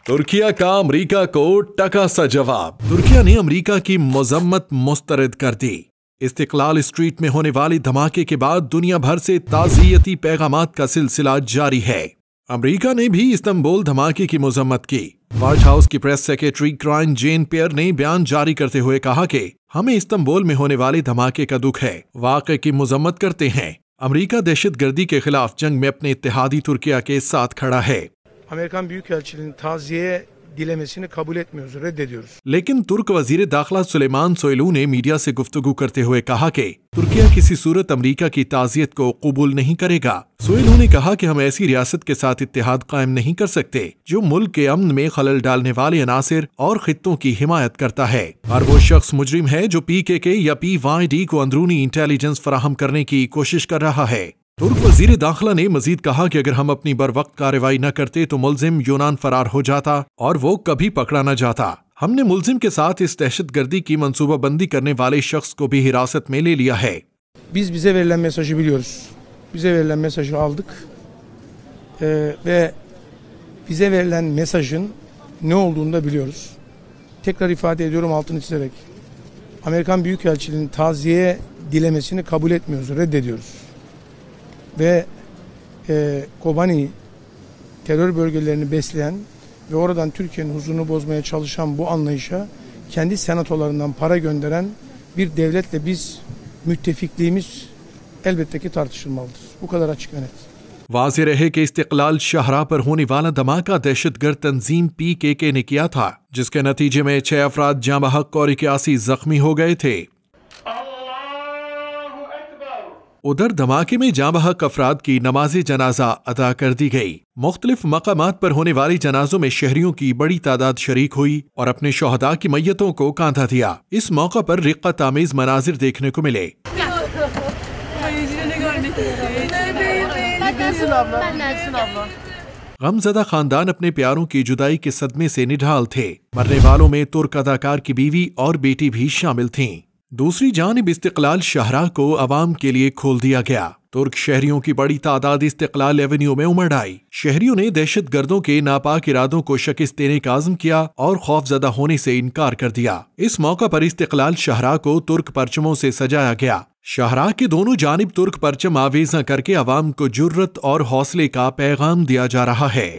तुर्किया का अमरीका को टका सा जवाब। तुर्किया ने अमरीका की मजम्मत मुस्तरद कर दी। इस्तिक्लाल स्ट्रीट में होने वाले धमाके के बाद दुनिया भर से ताज़ियती पैगामात का सिलसिला जारी है। अमरीका ने भी इस्तांबुल धमाके की मजम्मत की। व्हाइट हाउस की प्रेस सेक्रेटरी क्राइन जेन पियर ने बयान जारी करते हुए कहा कि हमें इस्तांबुल में होने वाले धमाके का दुख है, वाक़े की मजम्मत करते हैं। अमरीका दहशतगर्दी के खिलाफ जंग में अपने इत्तेहादी तुर्किया के साथ खड़ा है। Amerikan Büyükelçiliğinin taziye dilemesini kabul etmiyoruz, reddediyoruz. लेकिन तुर्क वजीर दाखिला सुलेमान सोयलू ने मीडिया से गुफ्तगू करते हुए कहा कि तुर्किया किसी सूरत अमरीका की ताज़ियत को कबूल नहीं करेगा। सोयलू ने कहा कि हम ऐसी रियासत के साथ इत्तेहाद कायम नहीं कर सकते जो मुल्क के अमन में खलल डालने वाले अनासिर और खित्तों की हिमायत करता है, और वो शख्स मुजरिम है जो PKK या PYD को अंदरूनी इंटेलिजेंस फराहम करने की कोशिश कर रहा है। तुर्क वजीर दाखिला ने मजीद कहा कि अगर हम अपनी बर वक्त कार्रवाई न करते तो मुलजिम यूनान फरार हो जाता और वो कभी पकड़ा न जाता। हमने मुलजिम के साथ इस दहशतगर्दी की मंसूबाबंदी करने वाले शख्स को भी हिरासत में ले लिया है। Biz bize verilen mesajı biliyoruz. Bize verilen mesajı aldık. Ve bize verilen mesajın ne olduğunu da biliyoruz. Tekrar ifade ediyorum altını çizerek. Amerikan Büyükelçiliğinin taziye dilemesini kabul etmiyoruz, reddediyoruz. Ve Kobani terör bölgelerini besleyen ve oradan Türkiye'nin huzurunu bozmaya çalışan bu anlayışa kendi senatolarından para gönderen bir devletle biz müttefikliğimiz elbette ki tartışılmalıdır. Bu kadar açık ve net. वाज़ेह रहे कि इस्तिक्लाल शाहराह पर होने वाला धमाका दहशतगर्द तंजीम PKK ने किया था, जिसके नतीजे में 6 अफराद जाँ बहक और 81 जख्मी हो गए थे। उधर धमाके में जाँ बहक अफराद की नमाज जनाजा अदा कर दी गई। मुख्तलिफ मकामात पर होने वाली जनाजों में शहरियों की बड़ी तादाद शरीक हुई और अपने शोहदा की मैयतों को कांधा दिया। इस मौका पर रिक्कत आमेज मनाजिर देखने को मिले। गमज़दा खानदान अपने प्यारों की जुदाई के सदमे से निढाल थे। मरने वालों में तुर्क अदाकार की बीवी और बेटी भी शामिल थीं। दूसरी जानिब इस्तिक्लाल शाहराह को अवाम के लिए खोल दिया गया। तुर्क शहरियों की बड़ी तादाद इस्तिक्लाल एवेन्यू में उमड़ आई। शहरियों ने दहशत गर्दों के नापाक इरादों को शिकस्त देने का आज़म किया और खौफजदा होने से इनकार कर दिया। इस मौका पर इस्तिक्लाल शाहराह को तुर्क परचमों से सजाया गया। शाहराह के दोनों जानिब तुर्क परचम आवेज़ा करके अवाम को जुर्रत और हौसले का पैगाम दिया जा रहा है।